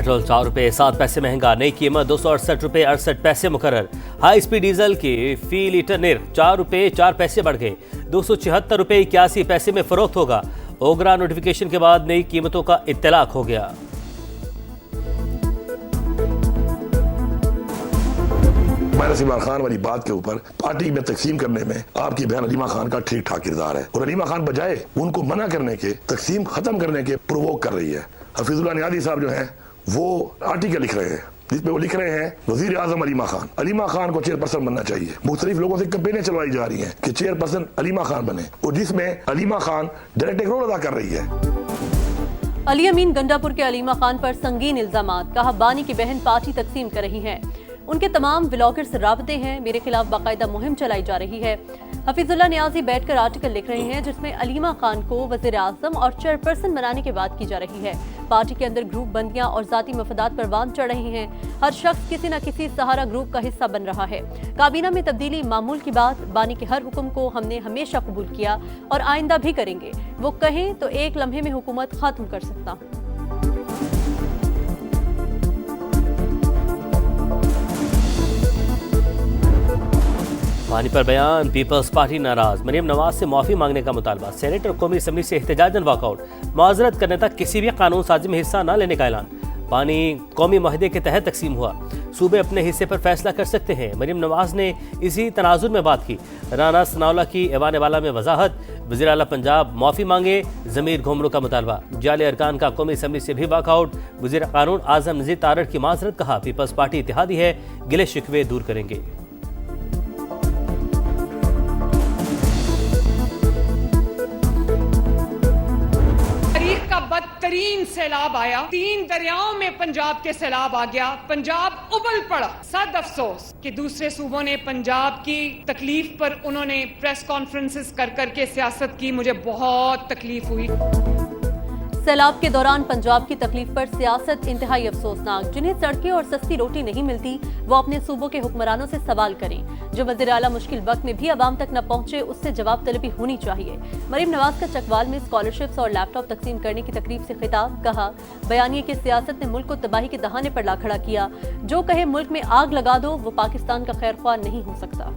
Petrol 4 रुपये 7 पैसे महंगा, नई कीमत 268 रुपये 68 पैसे मुकर्रर। हाई स्पीड डीजल की फी लीटर निर्ख 4 रुपये 4 पैसे बढ़ गए, 276 रुपये 81 पैसे में फरोख्त होगा। ओगरा नोटिफिकेशन के बाद नई कीमतों का इत्तलाक हो गया। माइनस इमरान खान वाली बात के ऊपर पार्टी में तकसीम करने में आपकी बहन अलीमा खान का ठीक ठाक किरदार है, और अलीमा खान बजाय उनको मना करने के, तकसीम खत्म करने के प्रोवोक कर रही है। हफीजुल्लाह नियाज़ी साहब जो हैं वो आर्टिकल लिख रहे हैं जिसमें वो लिख रहे हैं वजीर आजम अलीमा खान को चेयरपर्सन बनना चाहिए। मुख्तलिफ लोगों से कैंपेनें चलवाई जा रही हैं कि चेयरपर्सन अलीमा खान बने, और जिसमें अलीमा खान डायरेक्ट एक रोल अदा कर रही है। अली अमीन गंडापुर के अलीमा खान पर संगीन इल्जामात, कहा बानी की बहन पार्टी तकसीम कर रही है, उनके तमाम व्लॉगर से राबते हैं, मेरे खिलाफ बाकायदा मुहिम चलाई जा रही है। हफीजुल्लाह नियाज़ी बैठकर आर्टिकल लिख रहे हैं जिसमें अलीमा खान को वज़ीर आज़म और चेयरपर्सन बनाने की बात की जा रही है। पार्टी के अंदर ग्रुप बंदियां और जाती मफादात पर बांध चढ़ रही हैं। हर शख्स किसी न किसी सहारा ग्रुप का हिस्सा बन रहा है। काबीना में तब्दीली मामूल की बात, बानी के हर हुक्म को हमने हमेशा कबूल किया और आइंदा भी करेंगे। वो कहें तो एक लम्हे में हुकूमत खत्म कर सकता हूँ। पानी पर बयान, पीपल्स पार्टी नाराज, मरीम नवाज से माफी मांगने का मुतालबा, सेनेट और कौमी असम्बली से एहतजाजन वॉकआउट, माजरत करने तक किसी भी कानून साजी में हिस्सा न लेने का ऐलान। पानी कौमी माहदे के तहत तकसीम हुआ, सूबे अपने हिस्से पर फैसला कर सकते हैं। मरीम नवाज ने इसी तनाजुर में बात की। राना सनाउल्ला की ऐवान वाला में वजाहत, वज़ीर आला पंजाब माफी मांगे, ज़मीर घुमरू का मुतालबा। जाली अरकान का कौमी असम्बली से भी वॉकआउट, वज़ीर कानून आज़म नज़ीर तारड़ की माजरत, कहा पीपल्स पार्टी इत्तेहादी है, गिले शिकवे दूर करेंगे। बदतरीन सैलाब आया, 3 दरियाओं में पंजाब के सैलाब आ गया, पंजाब उबल पड़ा। सद अफसोस कि दूसरे सूबों ने पंजाब की तकलीफ पर उन्होंने प्रेस कॉन्फ्रेंसेस कर करके सियासत की, मुझे बहुत तकलीफ हुई। सैलाब के दौरान पंजाब की तकलीफ पर सियासत इंतहाई अफसोसनाक। जिन्हें सड़कें और सस्ती रोटी नहीं मिलती वो अपने सूबों के हुक्मरानों से सवाल करें। जो वज़ीर आला मुश्किल वक्त में भी अवाम तक न पहुंचे उससे जवाब तलबी होनी चाहिए। मरीम नवाज का चकवाल में स्कॉलरशिप्स और लैपटॉप तकसीम करने की तकरीब से खिताब, कहा बयानिए की सियासत ने मुल्क को तबाही के दहाने पर ला खड़ा किया। जो कहे मुल्क में आग लगा दो वो पाकिस्तान का खैर ख्वाह नहीं हो सकता।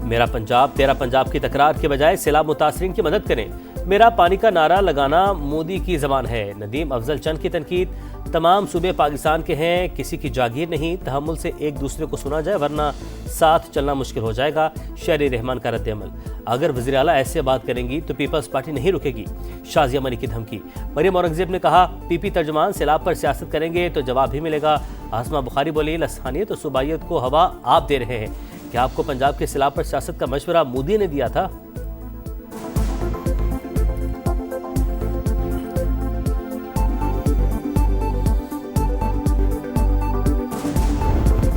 मेरा पंजाब तेरा पंजाब की तकरार के बजाय सैलाब मुतासरीन की मदद करें। मेरा पानी का नारा लगाना मोदी की जबान है। नदीम अफजल चंद की तनकीद, तमाम सूबे पाकिस्तान के हैं, किसी की जागीर नहीं, तहम्मुल से एक दूसरे को सुना जाए वरना साथ चलना मुश्किल हो जाएगा। शहरी रहमान का रद्द-ए-अमल, अगर वज़ीर आला ऐसे बात करेंगी तो पीपल्स पार्टी नहीं रुकेगी। शाजिया मनी की धमकी। मरियम औरंगजेब ने कहा पीपी तर्जुमान सैलाब पर सियासत करेंगे तो जवाब भी मिलेगा। आसमा बुखारी बोली लसानियत और सूबाइयत को हवा आप दे रहे हैं। क्या आपको पंजाब के सैलाब पर सियासत का मशवरा मोदी ने दिया था?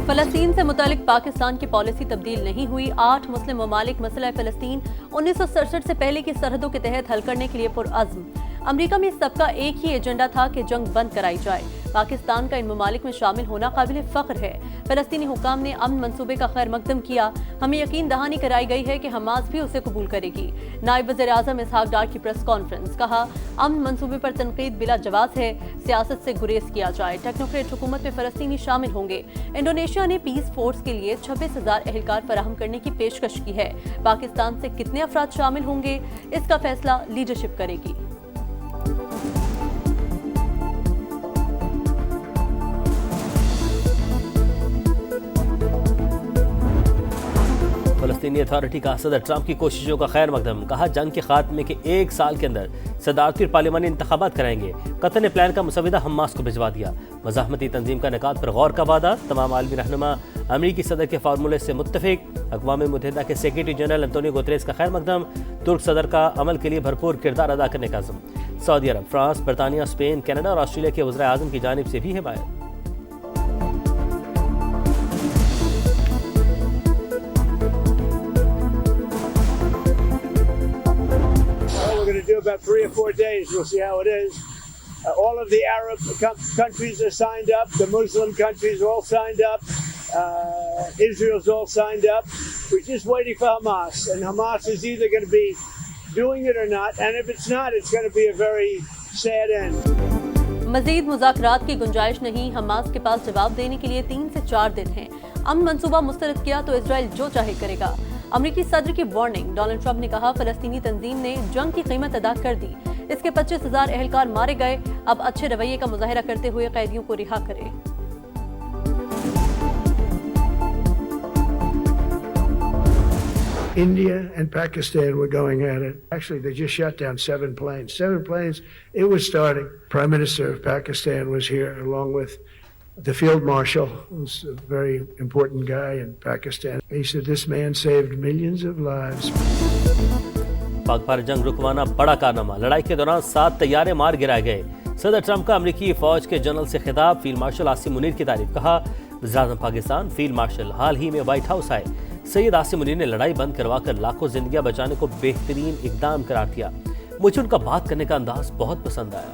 फलस्तीन से मुतालिक पाकिस्तान की पॉलिसी तब्दील नहीं हुई। 8 मुस्लिम ममालिक मसला फलस्तीन 1967 से पहले की सरहदों के तहत हल करने के लिए पुरअज़्म। अमरीका में सबका एक ही एजेंडा था कि जंग बंद कराई जाए। पाकिस्तान का इन ममालिक में शामिल होना काबिल फ़ख्र है। फलस्तीनी हुकाम ने अमन मंसूबे का खैर मकदम किया। हमें यकीन दहानी कराई गई है कि हमास भी उसे कबूल करेगी। नायब वज़ीर आज़म इसहाक डार की प्रेस कॉन्फ्रेंस, कहा अमन मंसूबे पर तनकीद बिला जवाब है, सियासत से गुरेज किया जाए। टेक्नोक्रेट हुकूमत में फलस्तीनी शामिल होंगे। इंडोनेशिया ने पीस फोर्स के लिए 26,000 एहलकार फराहम करने की पेशकश की है। पाकिस्तान से कितने अफराद शामिल होंगे इसका फैसला लीडरशिप करेगी। फलस्तीनी अथॉरिटी का सदर ट्रंप की कोशिशों का खैर मकदम, कहा जंग के खात्मे के 1 साल के अंदर सदारती और पार्लिमानी इंतखाबात कराएंगे। कतर ने प्लान का मुसविदा हमास को भिजवा दिया। मज़ाहमती तंजीम का निकात पर गौर का वादा, तमाम आलमी रहनुमा अमरीकी सदर के फार्मूले से मुत्तफिक। अक़वाम मुत्तहिदा के सेक्रेटरी जनरल एंटोनियो गुतरेस का खैर मकदम, तुर्क सदर का अमल के लिए भरपूर किरदार अदा करने का अज़्म। सऊदी अरब, फ्रांस, बरतानिया, स्पेन, कनाडा और ऑस्ट्रेलिया के वज़ीर आज़म की जानिब से भी हिमायत। Do about 3 or 4 days. We'll see how it is. All of the Arab countries are signed up. The Muslim countries are all signed up. Israel's all signed up. We're just waiting for Hamas, and Hamas is either going to be doing it or not, and if it's not, it's going to be a very sad end. मजीद मुज़ाकरात की गुंजाइश नहीं। Hamas के पास जवाब देने के लिए 3 से 4 दिन हैं। अमन मंसूबा मुस्तरद किया तो इजराइल जो चाहे करेगा। अमरीकी सदर की वार्निंग। डोनाल्ड ट्रंप ने कहा फलस्तीनी तंजीम ने जंग की कीमत अदा कर दी। इसके 25,000 एहलकार मारे गए। अब अच्छे रवैये का मुजाहिरा करते हुए कैदियों को रिहा करें। India and Pakistan were going at it. Actually, they just shot down 7 planes. 7 planes. It was starting. Prime Minister of Pakistan was here along with the Field Marshal, who's a very important guy in Pakistan. He said this man saved millions of lives. Pak Bharat जंग रुकवाना बड़ा कारनामा। लड़ाई के दौरान 7 तैयारे मार गिराए गए। सदर ट्रंप का अमेरिकी फौज के जनरल से खिताब। फील्ड मार्शल आसिम मुनीर की तारीफ। कहा वज़ीर-ए-आज़म पाकिस्तान फील्ड मार्शल हाल ही में व्हाइट हाउस आए। सैयद आसिम मुनीर ने लड़ाई बंद करवाकर लाखों जिंदगियां बचाने को बेहतरीन इकदाम करार दिया। मुझे उनका बात करने का अंदाज बहुत पसंद आया।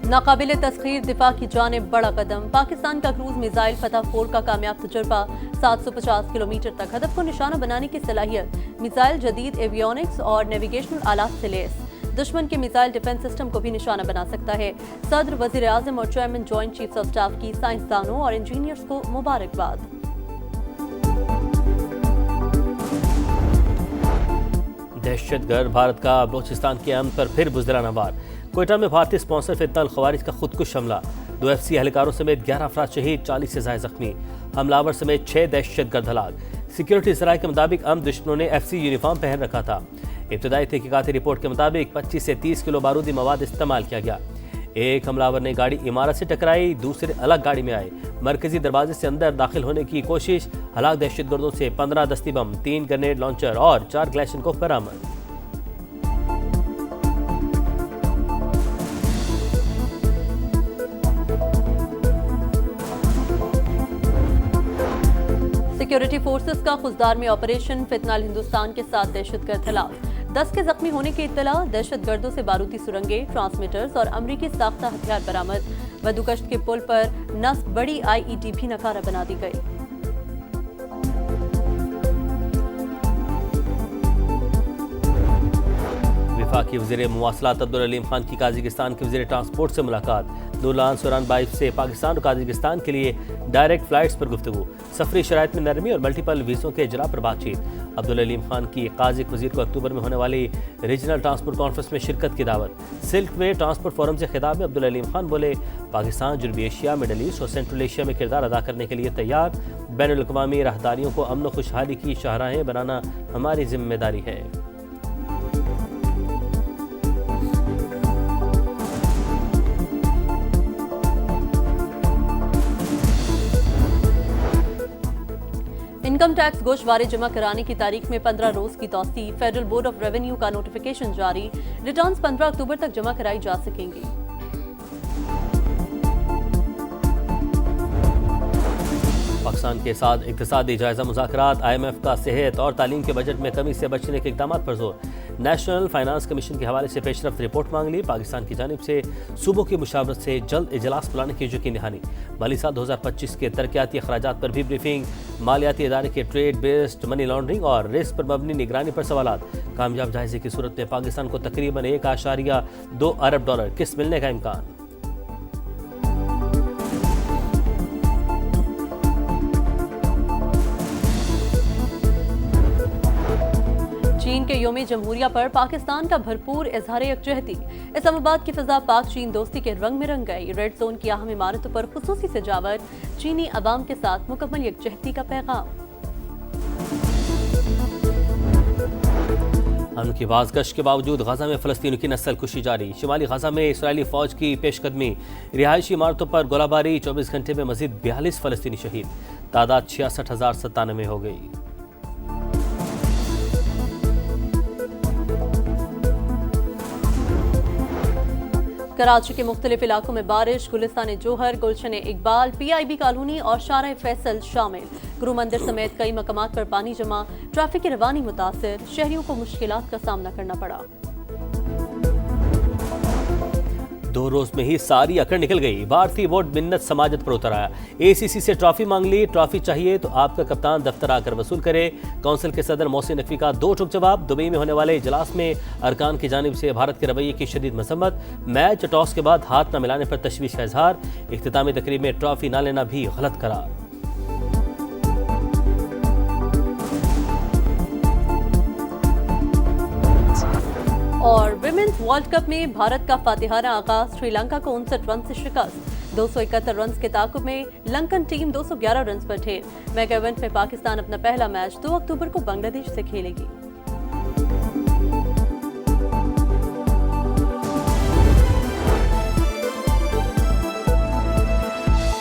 नाकाबिले तस्खीर दिफा की जानिब बड़ा कदम। पाकिस्तान का क्रूज मिसाइल फतह 4 का कामयाब तजुर्बा। 750 किलोमीटर तक हदफ को निशाना बनाने की सलाहियत। मिसाइल जदीद एवियोनिक्स और नेविगेशनल आलात से लैस। दुश्मन के मिसाइल डिफेंस सिस्टम को भी निशाना बना सकता है। सदर, वजीर आजम और chairman joint chiefs of staff की साइंसदानों और इंजीनियर्स को मुबारकबाद। दहशतगर्द भारत का बलोचिस्तान के अमन पर फिर बुज़दिलाना वार। कोयटा में भारतीय स्पॉन्सर फितना अल खवारिज का खुदकुश हमला। 2 FC एहलकारों समेत 11 अफराद शहीद, 40 से ज़ायद जख्मी। हमलावर समेत 6 दहशतगर्द हलाक। सिक्योरिटी ज़राए के मुताबिक दुश्मनों ने FC यूनिफॉर्म पहन रखा था। इब्तदाई तहकीकाती रिपोर्ट के मुताबिक 25 से 30 किलो बारूदी मवाद इस्तेमाल किया गया। एक हमलावर ने गाड़ी इमारत से टकराई, दूसरे अलग गाड़ी में आए। मरकजी दरवाजे से अंदर दाखिल होने की कोशिश। हलाक दहशतगर्दों से 15 दस्ती बम, 3 ग्रेनेड लॉन्चर और 4 क्लैशनकोव बरामद। सिक्योरिटी फोर्सेस का खुजदार में ऑपरेशन। फितनाल हिंदुस्तान के 7 दहशतगर्द हलाक। 10 के जख्मी होने की इत्तला। दहशतगर्दों से बारूदी सुरंगें, ट्रांसमीटर्स और अमरीकी साख्ता हथियार बरामद। वदुकश्त के पुल पर नस्ब बड़ी IED भी नकारा बना दी गई। वफाकी वज़ीर मुवासलात अब्दुल अलीम खान की काज़िकिस्तान के वज़ीर ट्रांसपोर्ट से मुलाकात। नूरलान सुरानबाई से पाकिस्तान और काज़िकिस्तान के लिए डायरेक्ट फ्लाइट्स पर गुफ्तगू। सफरी शराइत में नरमी और मल्टीपल वीज़ों के इजरा पर बातचीत। अब्दुल अलीम खान की काज़िक वज़ीर को अक्टूबर में होने वाली रीजनल ट्रांसपोर्ट कॉन्फ्रेंस में शिरकत की दावत। सिल्क वे ट्रांसपोर्ट फोरम से खिताब में अब्दुल अलीम खान बोले पाकिस्तान जनूबी एशिया, मिडल ईस्ट और सेंट्रल एशिया में किरदार अदा करने के लिए तैयार। बैनुल अक़वामी राहदारियों को अमन व खुशहाली की शाहराहें बनाना हमारी जिम्मेदारी है। इनकम टैक्स गोशवारे जमा कराने की तारीख में 15 रोज की तौसीफ। फेडरल बोर्ड ऑफ रेवेन्यू का नोटिफिकेशन जारी। रिटर्न्स 15 अक्टूबर तक जमा कराई जा सकेंगी। पाकिस्तान के साथ इक़्तिसादी जायजा मुज़ाकरात। IMF का सेहत और तालीम के बजट में कमी से बचने के इक़दाम पर जोर। नेशनल फाइनेंस कमीशन के हवाले से पेशरफ्त रिपोर्ट मांग ली। पाकिस्तान की जानिब से सूबों की मुशावरत से जल्द इजलास बुलाने की यकीन दहानी। माली साल 2025 के तरक्याती अखराजात पर भी ब्रीफिंग। मालियाती इदारे के ट्रेड बेस्ड मनी लॉन्ड्रिंग और रिस्क पर मबनी निगरानी पर सवालात। कामयाब जायजे की सूरत में पाकिस्तान को तकरीबन $1.2 अरब किस्त मिलने का इम्कान। चीन के योम जमहूरिया पर पाकिस्तान का भरपूर इजहार यकजहती। इस्लामाबाद की फिजा पाक चीन दोस्ती के रंग में रंग गई। रेड जोन की अहम इमारतों पर खुसूसी सजावट। चीनी अवाम के साथ मुकम्मल यकजहती का पैगाम। अमन की बाज़गश्त के बावजूद गजा में फ़लस्तीनियों की नस्ल कुशी जारी। शिमाली गजा में इसराइली फ़ौज की पेशकदमी। रिहायशी इमारतों पर गोलाबारी। 24 घंटे में मजीद 42 फ़लस्तीनी शहीद। तादाद 66,097 हो गई। कराची के मुख्तलिफ इलाकों में बारिश। गुलिस्तान जोहर, गुलशन इकबाल, PIB कॉलोनी और शारा फैसल शामिल। गुरु मंदिर समेत कई मकामात पर पानी जमा। ट्रैफिक की रवानी मुतासिर। शहरियों को मुश्किलात का सामना करना पड़ा। 2 रोज में ही सारी अकड़ निकल गई। भारतीय बोर्ड मिन्नत समाजत पर उतर आया। एसीसी से ट्रॉफी मांग ली। ट्रॉफी चाहिए तो आपका कप्तान दफ्तर आकर वसूल करे। काउंसिल के सदर मोहसिन नकवी का 2 टूक जवाब। दुबई में होने वाले इजलास में अरकान की जानिब से भारत के रवैये की शदीद मसम्मत। मैच टॉस के बाद हाथ न मिलाने पर तशवीश का इजहार। इख्तितामी तकरीब में ट्रॉफी न लेना भी गलत करार। और विमेंस वर्ल्ड कप में भारत का फातिहाना आगाज। श्रीलंका को 59 रन से शिकस्त। 271 रन के ताकुब में लंकन टीम 211 रन पर ढेर। मेगा इवेंट में पाकिस्तान अपना पहला मैच 2 अक्टूबर को बांग्लादेश से खेलेगी।